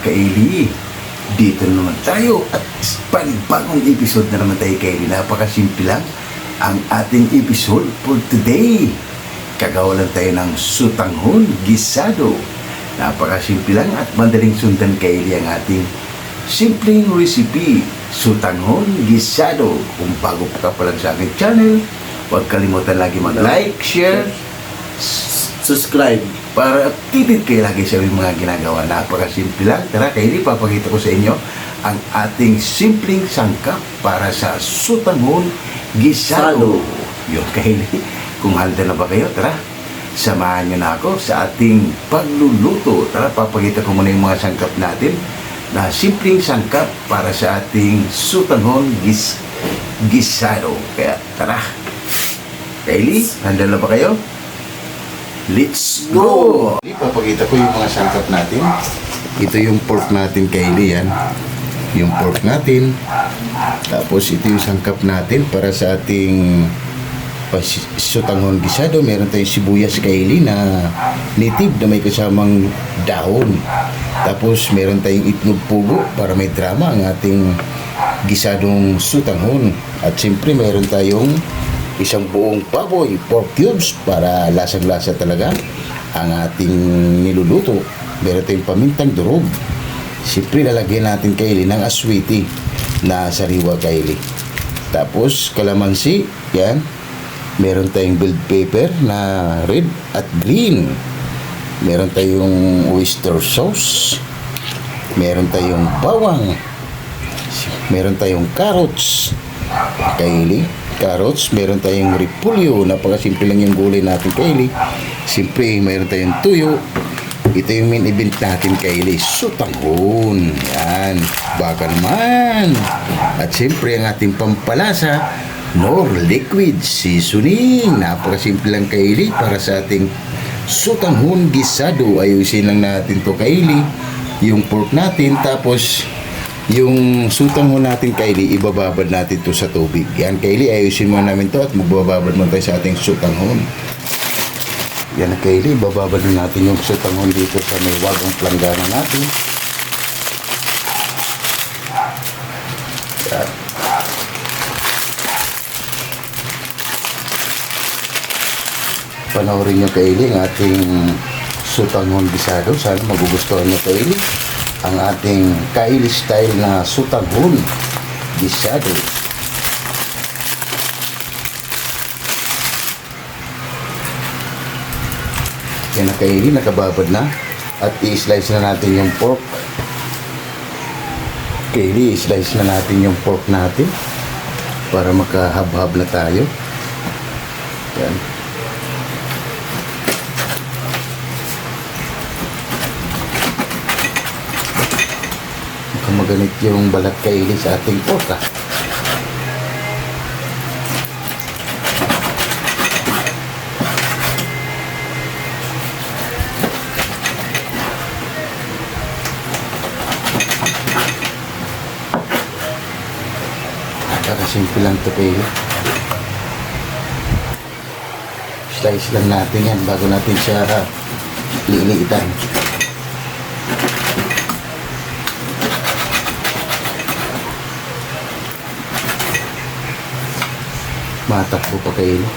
Kaili, dito na naman tayo at panibagong episode na naman tayo, Kaili. Napakasimple lang ang ating episode for today. Kagawa lang tayo ng sutanghon gisado. Napakasimple lang at madaling sundan, Kaili, ang ating simpleng recipe, sutanghon gisado. Kung bago ka pa lang sa aking channel, huwag kalimutan lagi mag-like, share, subscribe para updated kayo lagi sa mga ginagawa. Napakasimple lang. Tara, Kaili, papakita ko sa inyo ang ating simpleng sangkap para sa sutanghon gisado. Yun, Kaili. Kung handa na ba kayo, tara, samahan nyo na ako sa ating pagluluto. Tara, papakita ko muna yung mga sangkap natin na simpleng sangkap para sa ating sutanghon gisado. Kaya, tara. Kaili, handa na ba kayo? Let's go! Ipapakita ko yung mga sangkap natin. Ito yung pork natin, Kaili, yan. Yung pork natin. Tapos ito yung sangkap natin para sa ating sutanghon gisado. Meron tayong sibuyas, Kaili, na native na may kasamang dahon. Tapos meron tayong itlog pugo para may drama ang ating gisadong sutanghon. At siyempre meron tayong isang buong baboy, pork cubes, para lasang-lasa talaga ang ating niluluto. Meron tayong pamintang durog. Siyempre lalagyan natin, Kaili, ng aswiti na sariwa, Kaili. Tapos kalamansi, yan. Meron tayong bell pepper na red at green. Meron tayong oyster sauce. Meron tayong bawang. Meron tayong carrots, Kaili. Carrots, meron tayong repolyo. Napakasimple lang yung gulay natin, Kaili. Siyempre, meron tayong tuyo. Ito yung main event natin, Kaili, sutanghon. Yan, baka naman. At siyempre, ang ating pampalasa, nor liquid seasoning. Napakasimple lang, Kaili, para sa ating sutanghon gisado. Ayusin lang natin to, Kaili, yung pork natin. Tapos yung sutanghon natin, Kaili, ibababad natin to sa tubig. Yan, Kaili, ayusin mo namin to at magbababad mo tayo sa ating sutanghon. Yan na, Kaili, ibababad na natin yung sutanghon dito sa may wagang planggana natin. Yan. Panoorin nyo, Kaili, ang ating sutanghon gisado. Sana magugustuhan nyo, Kaili, ang ating Kaili style na sutanghon gisado. Yan na, Kaili, nakababad na. At i-slice na natin yung pork. Kaili, i-slice na natin yung pork natin para makahab-hab na tayo. Yan. Maganit yung balat, Kaili, sa ating pork, ha? Kakasimple lang ito, Kaili. Slice lang natin yan bago natin siya liliitan. Matakbo pa, Kaili.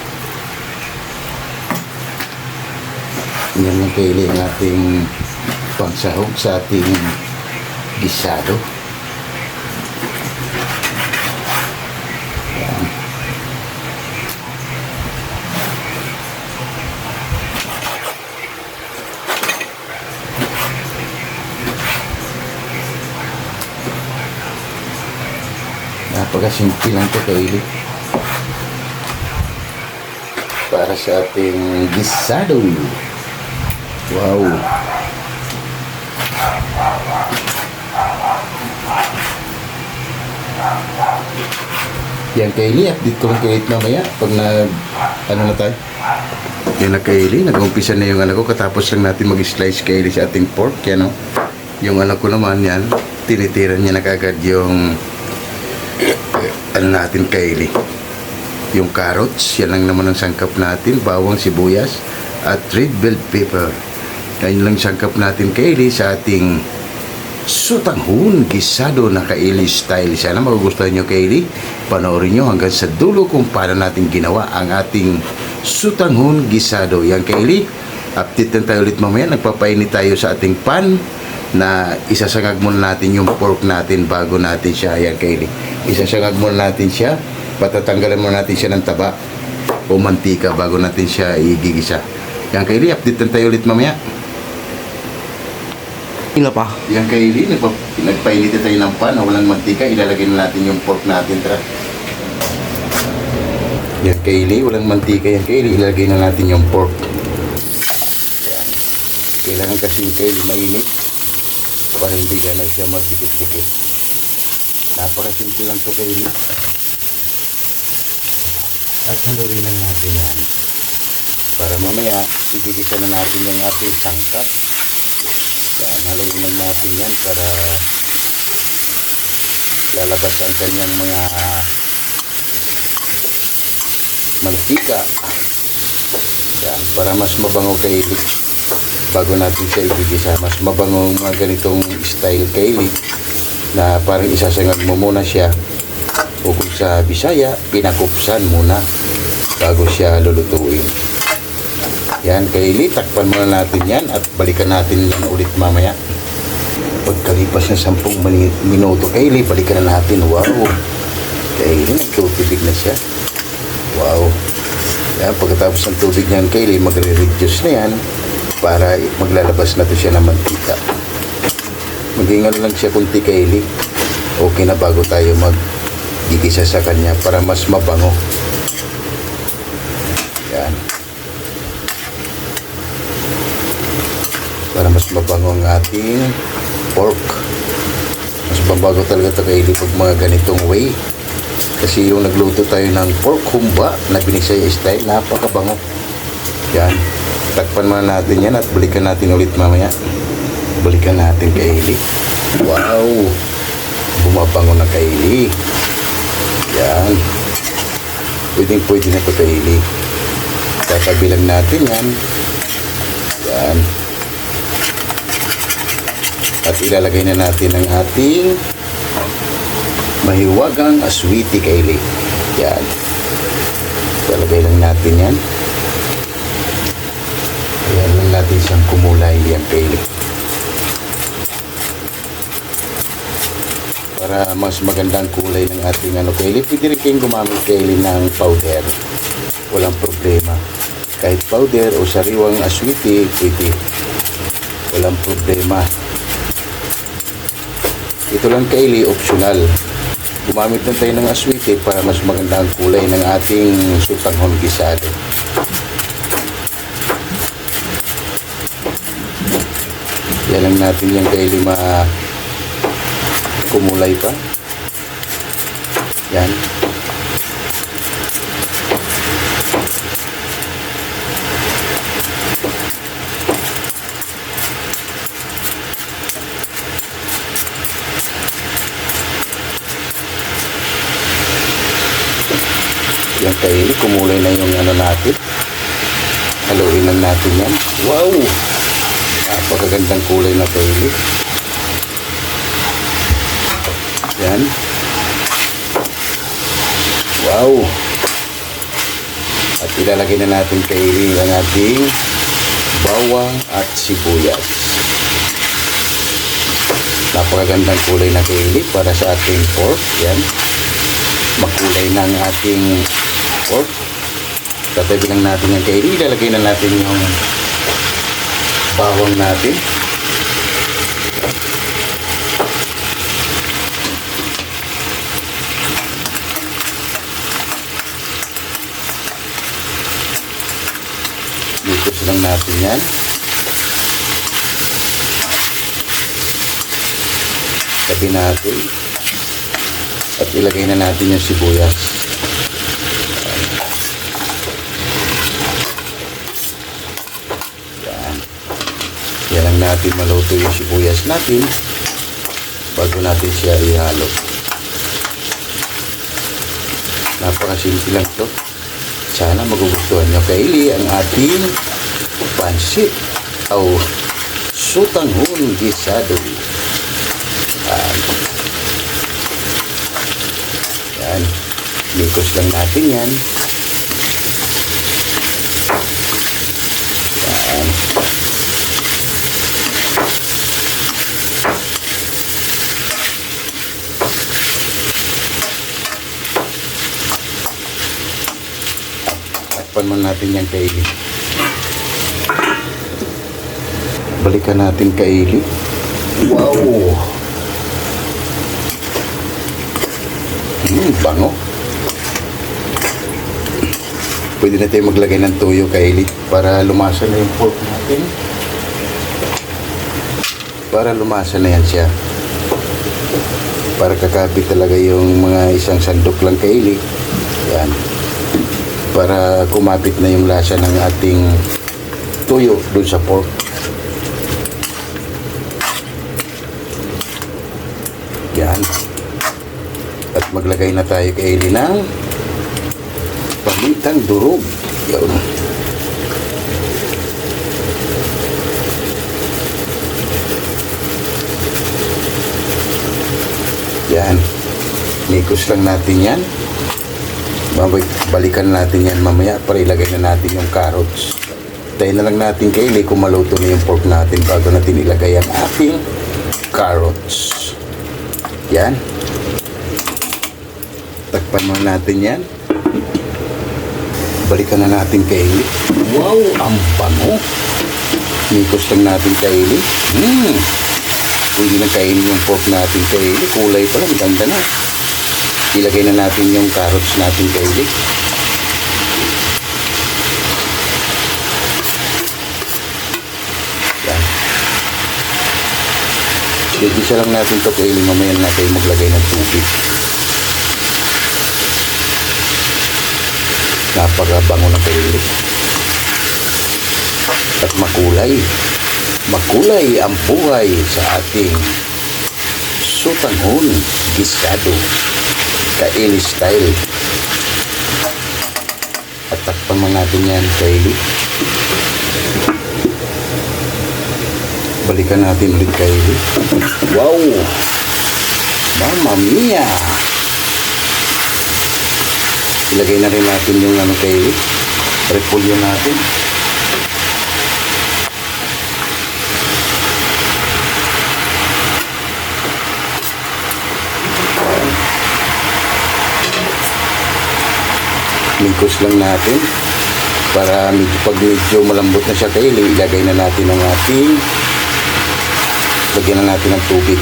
Yan lang, Kaili, ang ating pangsahog sa ating gisado. Yan. Napakasimple lang ito, Kaili, para sa ating gisado. Wow! Yan, Kaili, update ko lang kayo mamaya pag ano na tayo. Yan na, Kaili, nag-umpisa na yung ko katapos lang natin mag-slice, Kaili, sa ating pork. Yan, no? Yung ko naman, yan, tinitiran niya na kagad yung natin, Kaili, yung carrots. Yan lang naman ang sangkap natin, bawang, sibuyas at red bell pepper. Yan lang sangkap natin, Kaili, sa ating sutanghon gisado na kaili style. Sana magugustuhan nyo kaili. Panoorin nyo hanggang sa dulo kung paano natin ginawa ang ating sutanghon gisado. Yan kaili. Update na tayo ulit mamaya. Nagpapainit tayo sa ating pan na isasangag muna natin yung pork natin bago natin siya. Yan kaili. Isasangag muna natin siya. Patatanggalan muna natin siya ng taba o mantika bago natin siya igigisa. Yan kaili. Update na tayo ulit mamaya. Ino pa. Yan kaili, nagpainit tayo ng pan na walang mantika, ilalagay na natin yung pork natin. Tara. Yan kaili, walang mantika yan kaili, ilalagay na natin yung pork. Yan. Kailangan kasi yung kaili mainit para hindi ka na siya magdikit-dikit. Napakasimple lang to kaili. At halurin lang natin yan. Para mamaya, igigisa na natin yung ating sangkap. Yan, haluin lang natin yan para lalabas ang kanyang mga mantika. Yan, para mas mabango kaili bago natin siya igigisa. Mas mabango mga ganitong style kaili na parang isasangag mo muna siya o kung sa Bisaya, pinakupsan muna bago siya lulutuin. Yan kaili, takpan muna natin yan at balikan natin yan ulit mamaya. Pagkalipas ng 10 minuto kaili, balikan na natin. Wow! Kaili, nagtutubig na siya. Wow! Yan, pagkatapos ng tubig niyan kaili, magre-reduce na yan para maglalabas na to siya ng mantika. Maghingal lang siya kunti kaili. Okay na bago tayo mag-gigisa sa kanya para mas mabango. Yan. Para mas mabango ang ating pork. Mas mabago talaga ito kaili pag mga ganitong way. Kasi yung nagluto tayo ng pork humba na Binisaya style, napakabango. Yan. Takpan muna natin yan at balikan natin ulit mamaya. Balikan natin kaili. Wow! Bumabango na kaili. Yan. Pwede na ito kaili. Tatabilang natin yan. Yan. At ilalagay na natin ang ating mahiwagang aswiti kaili. Yan. Ilalagay lang natin yan. Ayan lang natin siyang kumulay yan kaili. Para mas magandang kulay ng ating kaili. Pwede rin kayong gumamit kaili ng powder. Walang problema. Kahit powder o sariwang aswiti, pwede. Walang problema. Ito lang kaili, optional. Gumamit na tayo ng aswiti para mas maganda ang kulay ng ating sutanghon gisado. Yan lang natin yung kaili kumulay pa. Yan. Yan kaili, kumulay na yung natin. Haluin lang natin yan. Wow! Napakagandang kulay na kaili. Yan. Wow! At ilalagay na natin kaili ang ating bawang at sibuyas. Napakagandang kulay na kaili para sa ating pork. Yan. Makulay na ang ating pork. Tatabi lang natin yung kaili. Ilalagay na natin yung bawang natin. Lutos lang natin yan. Tabi natin. At ilagay na natin yung sibuyas. Yan. Yan lang natin maluto yung sibuyas natin bago natin siya ihalo. Napakasimple lang to. Sana magugustuhan nyo kaili ang ating pansit o sutanghon gisado. Yan. Yan. Mikos lang natin yan. Yan. Takpan mo natin yan kaili. Balikan natin kaili. Wow! Bango. Pwede na tayo maglagay ng tuyo kaili para lumasa na yung pork natin. Para lumasa na yan siya. Para kakapit talaga yung mga isang sandok lang kaili. Yan. Para kumapit na yung lasa ng ating tuyo dun sa pork. Yan. At maglagay na tayo kaili ng pamintang durog. Yan. Yan. Mikos lang natin yan. Balikan natin yan mamaya para ilagay na natin yung carrots. Tayo na lang natin kaili kung maluto na yung pork natin bago natin ilagay ang ating carrots. Yan. Takpan mo natin yan. Balikan na natin kaili. Wow, ang bango. Mikos lang natin kaili. Pwede na kainin yung pork natin kaili. Kulay pa lang, ganda na. Ilagay na natin yung carrots natin kaili. Yan. Igisa lang natin ito kaili. Mamaya na tayo maglagay ng tubig. Napakabango ng kaili. At makulay. Makulay ang buhay sa ating sutanghon gisado. Kaili style. At takpan mo natin yan kaili. Balikan natin ulit kaili. Wow! Mamma mia! Ilagay na rin natin yung kaili. Repolyo natin. Mikos lang natin para pag medyo malambot na siya kaili, ilagay na natin ang ating lagyan na natin ng tubig.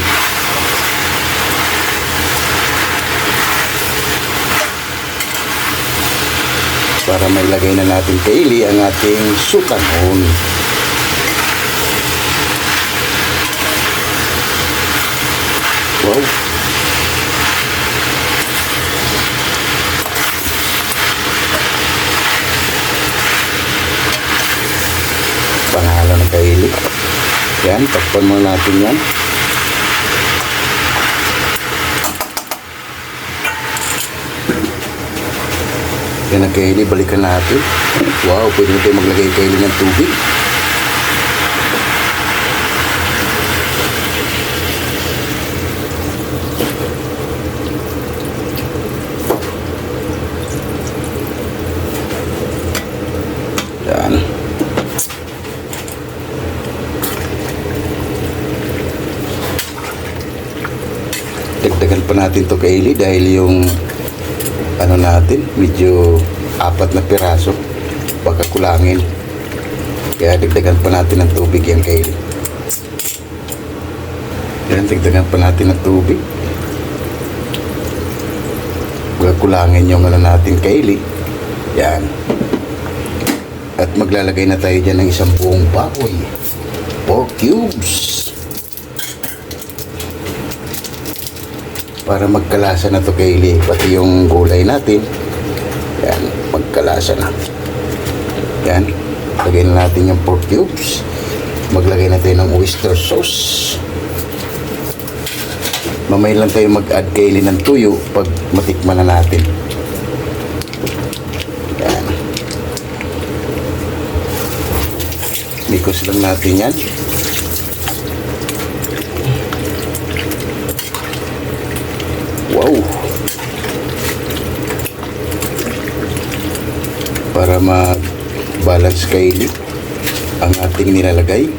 Para mailagay na natin kaili ang ating sutanghon. Wow! Pangalan ng kaili. Yan, takpan mo natin yan. Yan ang kaili, balikan natin. Wow, pwede na tayo maglagay kaili ng tubig. Yan. Dagdagan pa natin to kaili dahil yung natin medyo 4 na piraso, baka kulangin, kaya dagdagan pa natin ng tubig yan kaili. Yan, dagdagan pa natin ng tubig, baka kulangin yung natin kaili. Yan. At maglalagay na tayo dyan ng isang buong baboy, 4 cubes, para magkalasa na to kaili, pati yung gulay natin. Yan, magkalasa na. Yan, lagay na natin yung 4 cubes. Maglagay na tayo ng oyster sauce. Mamay lang tayo mag-add kaili ng tuyo pag matikman na natin. Yan. Mikos lang natin yan. para mag-balance kaili ang ating nilalagay.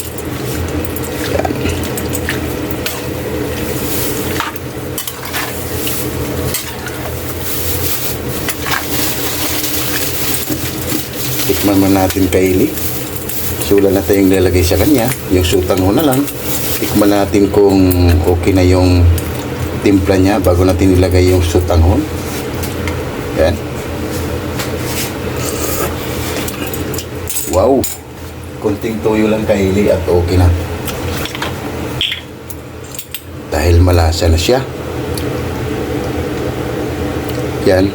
Yan. Tikman mo natin kaili. So wala na tayong nilalagay sa kanya. Yung sutang ho na lang. Tikman natin kung okay na yung timpla niya bago natin nilagay yung sutang ho. Yan. Wow. Kunting tuyo lang kaili at okay na. Dahil malasa na siya. Yan.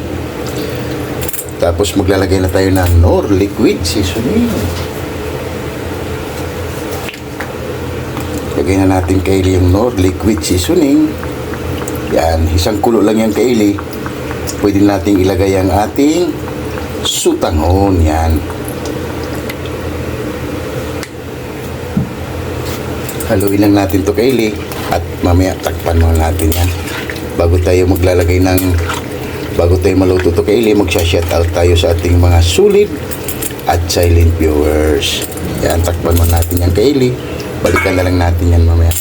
Tapos maglalagay na tayo ng Knorr liquid seasoning. Lagay na natin kaili yung Knorr liquid seasoning. Yan, isang kulo lang yan kaili. Pwede nating ilagay ang ating sutanghon. Yan. Haluin lang natin to kaili at mamaya takpan muna natin yan. Bago tayo maluto to kaili, magsha-shoutout tayo sa ating mga sulit at silent viewers. Yan, takpan muna natin yan kaili. Balikan na lang natin yan mamaya.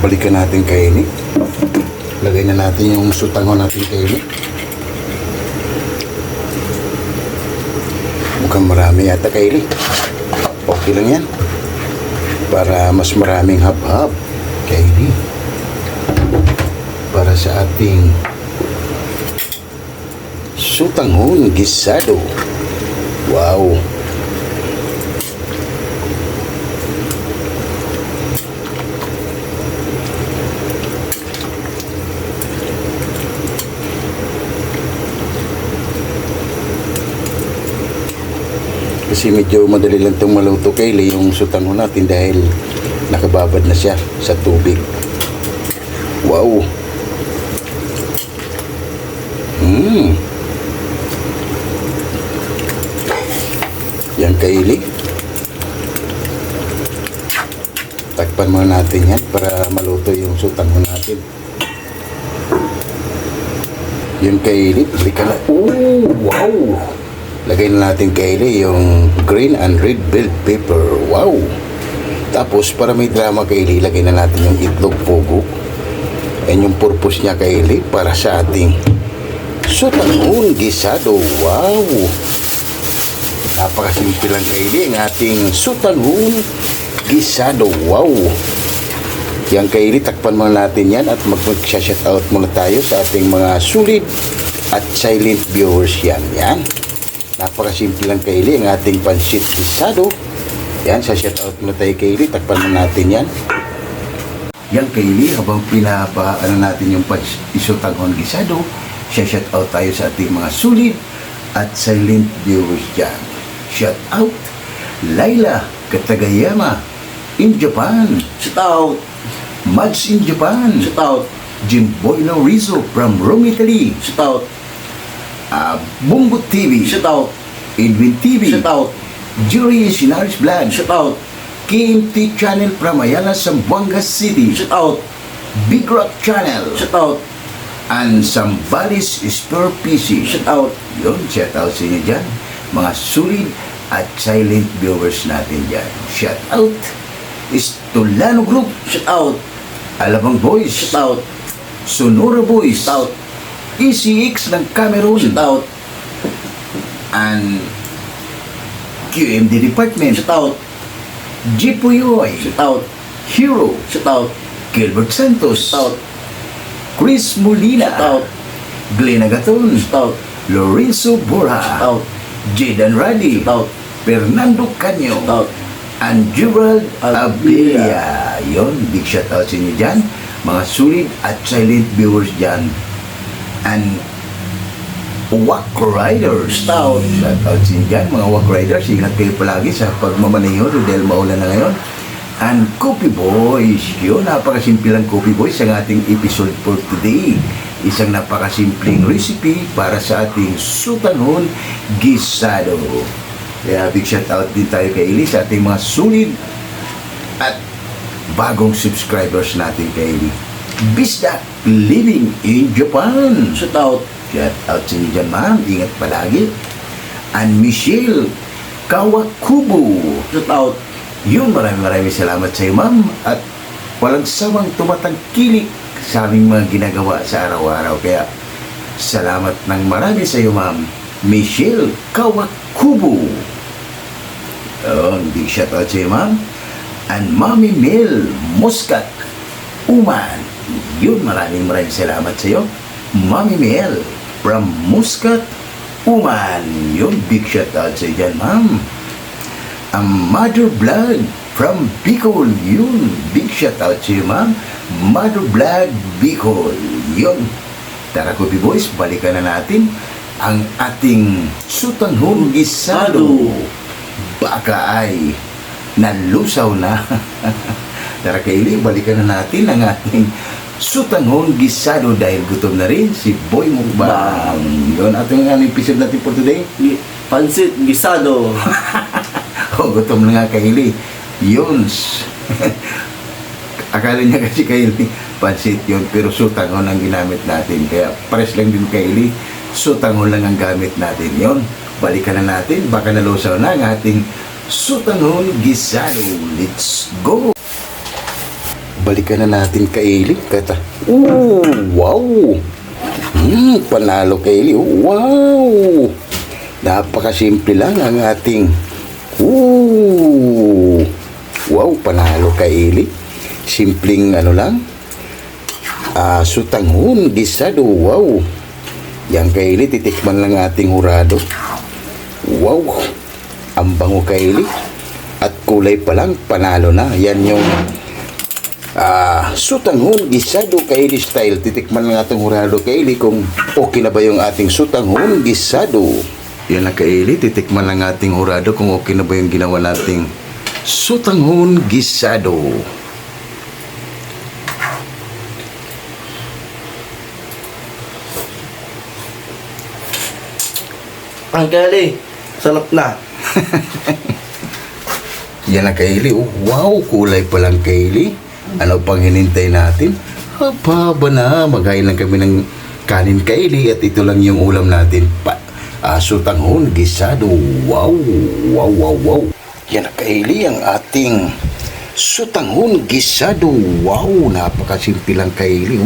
Balikan natin kaili. Lagay na natin yung sutanghon natin kaili. Mukhang marami yata kaili. Okay lang yan. Para mas maraming hab-hab kaili. Para sa ating sutanghon gisado. Wow. Kasi medyo madali lang itong maluto kaili yung sutanghon natin dahil nakababad na siya sa tubig. Wow. Yan kaili. Takpan muna natin yan para maluto yung sutanghon natin. Yung kaili, balikan na. Oh, wow. Lagay na natin kaili yung green and red bell pepper. Wow. Tapos para may drama kaili, lagay na natin yung itlog pugo. And yung purpose niya kaili para sa ating sutanghon gisado. Wow. Napakasimple lang kaili ang ating sutanghon gisado. Wow. Yang kaili, takpan muna natin yan at mag-shoutout muna tayo sa ating mga sulit at silent viewers yan. Yan. Napakasimple lang kaili ang ating pansit gisado. Yan, sa shoutout muna tayo kaili. Takpan muna natin yan. Yan kaili, habang pinapaano natin yung sutanghon gisado, shoutout tayo sa ating mga sulit at silent viewers dyan. Shout out Laila Katagayama in Japan. Shout out. Mads in Japan. Shout out. Jimboyno Rizzo from Rome, Italy. Shout out. Bungo TV. Shout out. Edwin TV. Shout out. Jury Sinaris Vlog. Shout out. KMT Channel from Ayala, Zamboanga City. Shout out. Big Rock Channel. Shout out. And Somebody's Spare PC. Shout out. Yun, shout out sa inyo dyan. Mga sulit at silent viewers natin dyan. Shout out. Istolano Group. Shout out. Alabang Boys. Shout out. Sonora Boys. Shout out. ECX ng Cameroon. Shout out. And QMD Department. Shout out. Jipuyoy. Shout out. Hero. Shout out. Gilbert Santos. Shout out. Chris Molina. Shout out. Glenn Agaton. Shout out. Lorenzo Borja. Shout out. Jaden Radi. Shout out. Fernando Canyo. Shout out. And Gerald Abilla. Abilla. Yun, big shout out sa inyo dyan. Mga sulit at silent viewers dyan. And Walk Riders. Shout out. Shout out sa inyo dyan, mga Walk Riders. Ingat kayo palagi sa pagmamaneho dahil maulan na ngayon. And Coffee Boys. Yun, napakasimple lang Coffee Boys ang ating episode for today. Isang napakasimpleng recipe para sa ating sutanghon gisado. Kaya big shout out din tayo kay Eli sa ating mga sulit at bagong subscribers natin kay Eli. Bisdak living in Japan. Shout out. Shout out sa inyo dyan, ma'am. Ingat palagi. and Michelle Kawakubo. Shout out. Yun, maraming salamat sa iyo, ma'am. At walang sawang tumatangkilik sa aming mga ginagawa sa araw-araw. Kaya, salamat ng marami sa iyo, ma'am. Michelle Kawakubo. Big shout out sa iyo, ma'am. And Mami Mel Muscat Uman. Yun, maraming salamat sa iyo, Mami Mel from Muscat Uman. Yun, big shout out sa iyo dyan, ma'am. Ang Mother Vlog from Bicol. Yun, big shout out sa iyo, ma'am. Mother Vlog Bicol. Yun. Tara, Kobe Boys, balikan na natin ang ating sutanghon gisado. Baka ay nalusaw na. Tara, Kaylee, balikan na natin ang ating sutanghon gisado dahil gutom na rin si Boy Mukbang. Yun, ating episode natin for today. Pansit gisado. Gutom na nga, Kaylee. Yun. Akala niya kasi, Kaylee, pansit yun, pero sutanghon ang ginamit natin. Kaya pares lang din, Kaylee, sutanghon lang ang gamit natin. Yun, balikan na natin. Baka nalusaw na ang ating sutanghon gisado. Let's go! Balikan na natin, Kaylee. Kata, wow! Panalo, Kaylee. Wow! Napakasimple lang ang ating wow, panalo, Kaylee. Simpleng ano lang, sutanghon gisado. Wow, yan, Kaylee, titikman lang ating hurado. Wow, ang bango, Kaylee, at kulay pa lang panalo na. Yan yung sutanghon gisado, Kaylee style. Titikman lang ating hurado, Kaylee, kung okay na ba yung ating sutanghon gisado. Yan na, Kaylee, titikman lang ating hurado kung okay na ba yung ginawa nating sutanghon gisado. Ang Kaylee, sarap na. Yan na, Kaylee. Wow, kulay pa lang, Kaylee. Ano pang hinintay natin? Haba na, maghain lang kami ng kanin, Kaylee, at ito lang yung ulam natin. Sutanghon gisado. Wow, wow, wow, wow. Yan na, Kaylee, ang ating sutanghon gisado. Wow, napakasimple lang, Kaylee.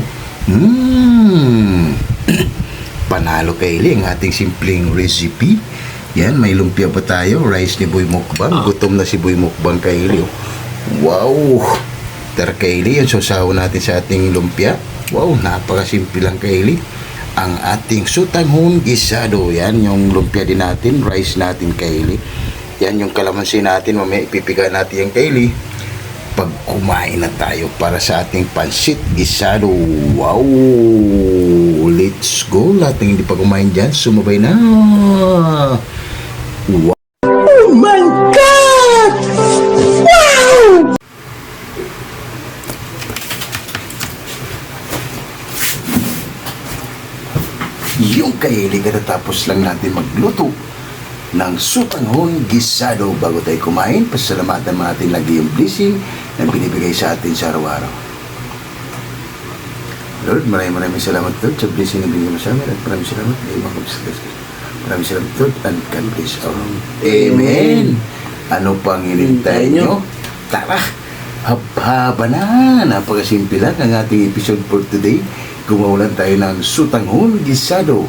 Panalo, Kaylee, ang ating simpleng recipe. Yan, may lumpia pa tayo. Rice ni Boy Mukbang. Gutom na si Boy Mukbang, Kaylee. Wow. Tara, Kaylee, yung sasawa natin sa ating lumpia. Wow, napakasimple lang, Kaylee. Ang ating sutanghon gisado. Yan, yung lumpia din natin. Rice natin, Kaylee. Yan, yung kalamansi natin. Mamaya ipipiga natin yung, Kaylee, pag kumain na tayo para sa ating pansit gisado. Wow! Let's go! Lahat ng hindi pa kumain dyan, sumabay na! Wow! Oh my God! Wow! Yung, Kaylee, katatapos lang natin magluto ng sutanghon gisado. Bago tayo kumain, pasalamatan natin lagi yung blessing na binibigay sa atin sa araw-araw. Lord, maraming salamat, Lord, sa blessing na binigay mo sa amin, at maraming salamat, maraming salamat, Lord, and God bless all. Amen. Ano pang hinintay nyo? Tara, haba na. Napakasimple lang ang ating episode for today. Gumawa tayo ng sutanghon gisado.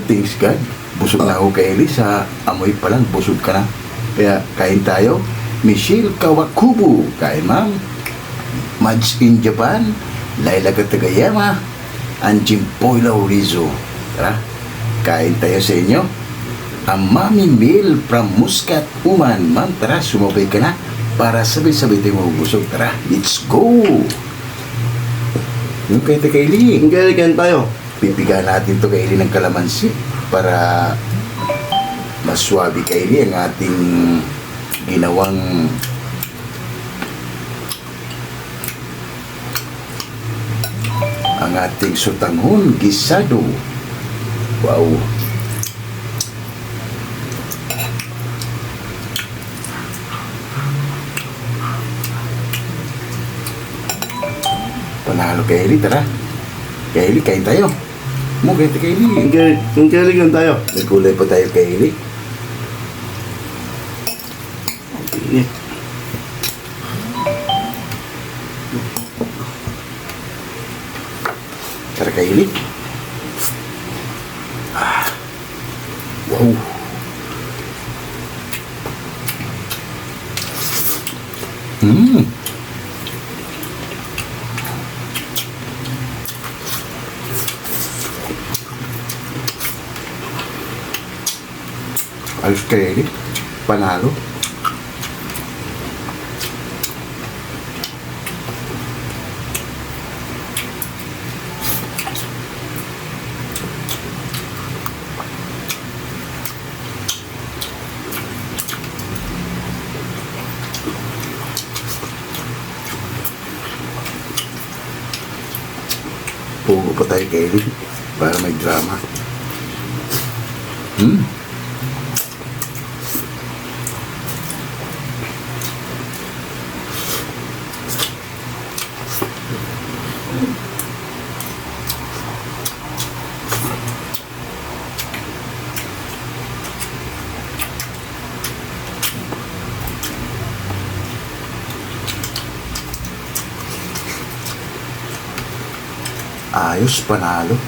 Thanks God. Busog na ako, Kaylee, sa amoy pa lang, busog ka na. Kaya kain tayo. Michelle Kawakubo, kain, ma'am. Mads in Japan, Laila Katagayama, and Jimpoilo Rizzo. Tara, kain tayo sa inyo. Ang Mami Mel from Muscat Uman. Ma'am, tara, sumabay ka na para sabay-sabay tayo mabusog. Tara, let's go! Yung kayo, Kaylee. Ang Kaylee, kain tayo. Pipiga natin to, Kaylee, ng kalamansi para maswabi, Kaylee, ang ating ginawang sutanghon gisado. Wow. Panalo, Kaylee, tara. Kaylee, kain tayo. Mukha ito kay Eli. Ang Kelly lang tayo. May kulay pa tayo kay Eli. Init. Tara kay Eli. Wow. Hmm. Ayos kay Eli. Panalo. Pugo pa tayo kay Eli para may drama. Hmm. Ayos, panalo.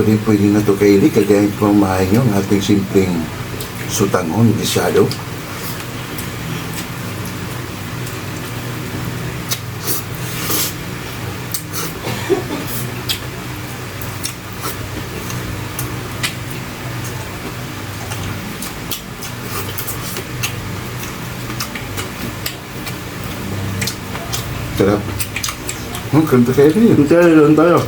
Pwede na to kay Eli. Kagayan ko mahay nyo ang ating simpleng sutangon, gisado. Sarap. Kanta kay Eli. Ang Kelly lang tayo.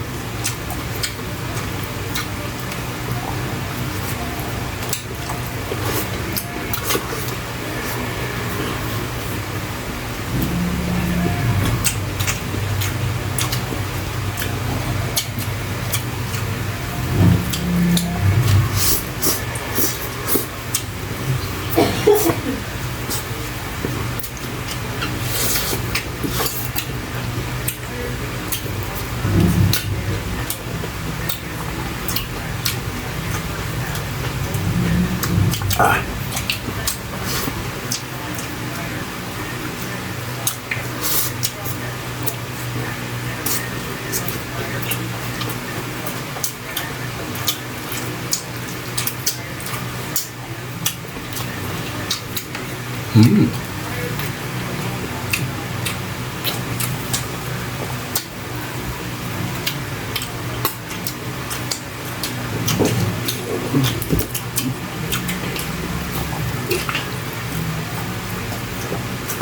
Ah. Hmm.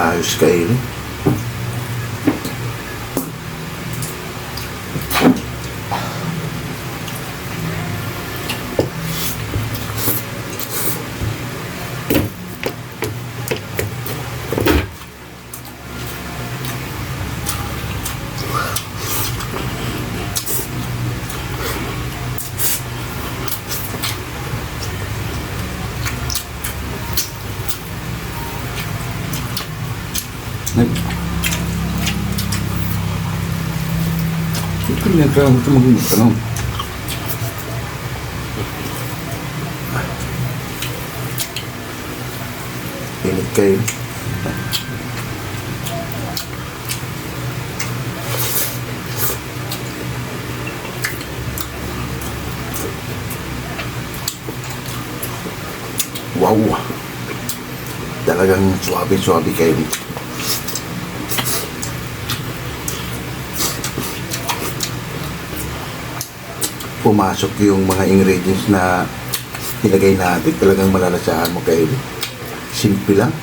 Ayos kay Eli. Ito nagkakaroon ito mag-tanong. Init kayo. Wow! Talagang suwabe-suwabe kayo dito. Pumasok yung mga ingredients na nilagay natin, talagang malalasahan mo kayo. Simple lang.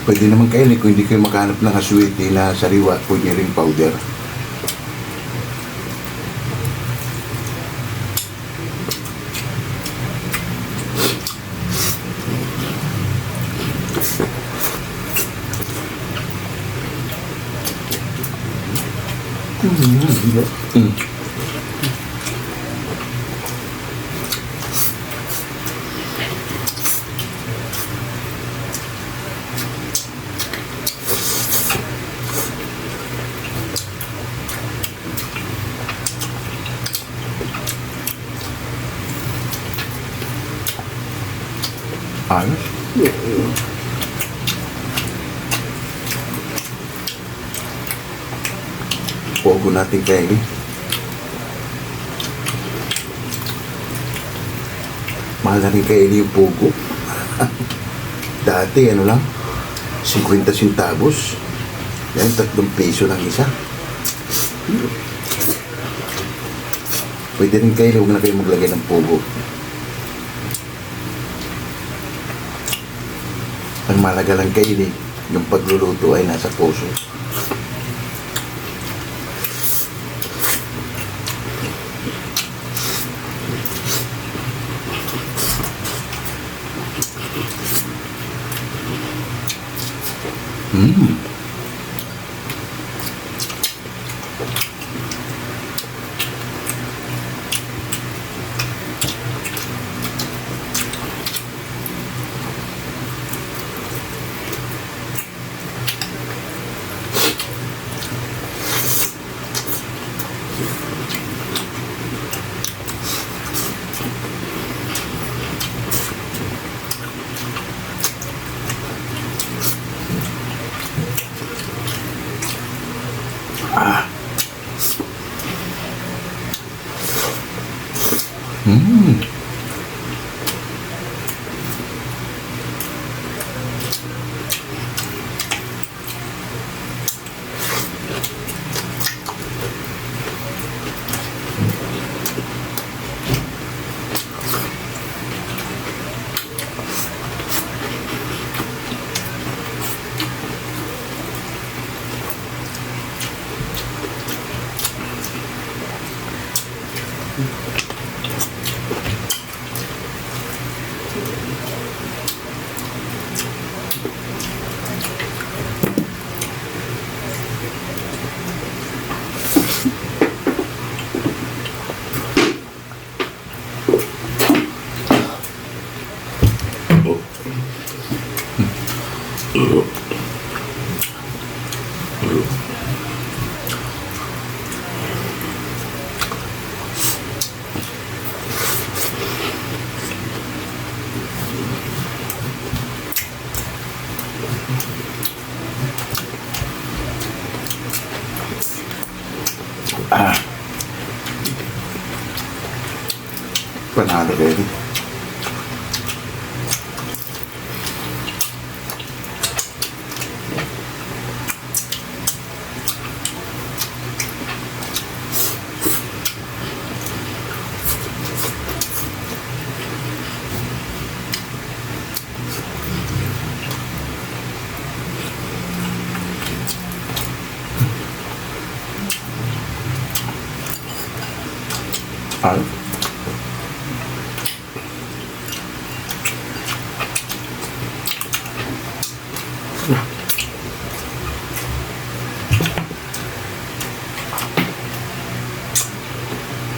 Pwede naman kayo kung hindi kayo makahanap ng aswete na sariwa, pwede rin powder. Mm. Ayos. Pogo natin kayo. Mahal na rin kayo yung pogo. Dati ano lang, 50 centavos. Yan, 3 piso lang isa. Pwede rin kayo, huwag na kayo maglagay ng pogo. Ang malaga lang kayo yung pagluluto ay nasa puso. Mm. Ah. Mm. Ah. Panalo kayo. Ah.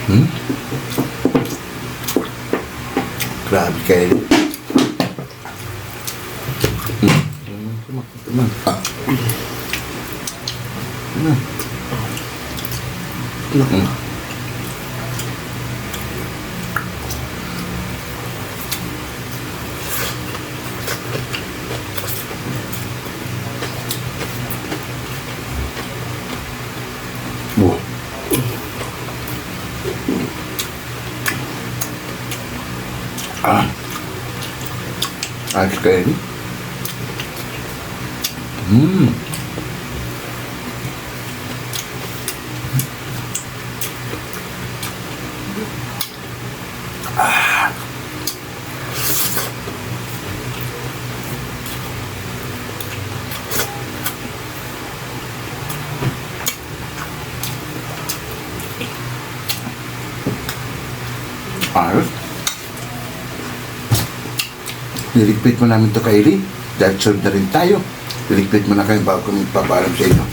Hmm? Grabe kayo. Teman. Ah. Wow. Ah. Ayos kayo. Hmm. Ah. Ayos. Niligpit mo namin to kay Lee. Dahil serve na rin tayo. Niligpit mo na kayo bago kami papaalam sa inyo.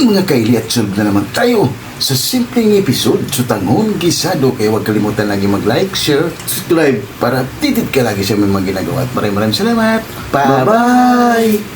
mga kaili at sunod na naman tayo sa simpleng episode Sutangon Gisado. Kaya huwag kalimutan lagi mag-like, share, Subscribe. para updated ka lagi sa mga ginagawa. At maraming salamat. Bye-bye!